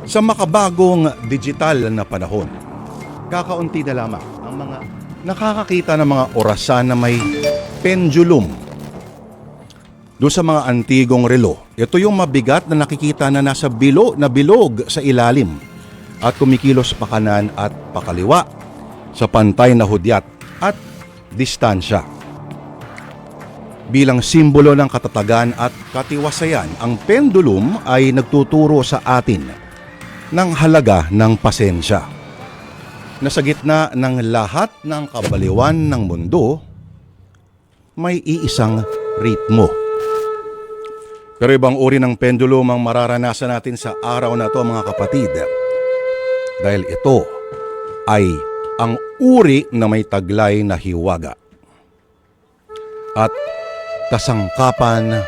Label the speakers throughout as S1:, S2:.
S1: Sa makabagong digital na panahon, kakaunti na lamang ang mga nakakakita ng mga orasan na may pendulum. Doon sa mga antigong relo, ito yung mabigat na nakikita na nasa bilog sa ilalim at kumikilos pakanan at pakaliwa sa pantay na hudyat at distansya. Bilang simbolo ng katatagan at katiwasayan, ang pendulum ay nagtuturo sa atin ng halaga ng pasensya. Na sa gitna ng lahat ng kabaliwan ng mundo, may iisang ritmo. Pero ibang uri ng pendulum ang mararanasan natin sa araw na ito, mga kapatid. Dahil ito ay ang uri na may taglay na hiwaga at kasangkapan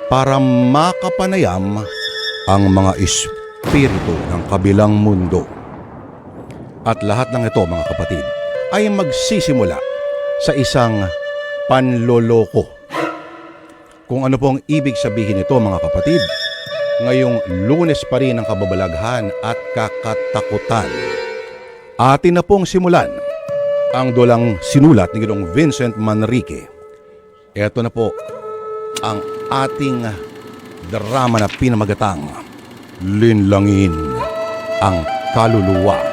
S1: para makapanayam ang mga espiritu ng kabilang mundo. At lahat ng ito, mga kapatid, ay magsisimula sa isang panloloko. Kung ano pong ibig sabihin nito, mga kapatid, ngayong Lunes pa rin ang kababalaghan at kakatakutan. Atin na pong simulan ang dulang sinulat ni Ginoong Vincent Manrique. Ito na po ang ating drama na pinamagatang Linlangin ang Kaluluwa.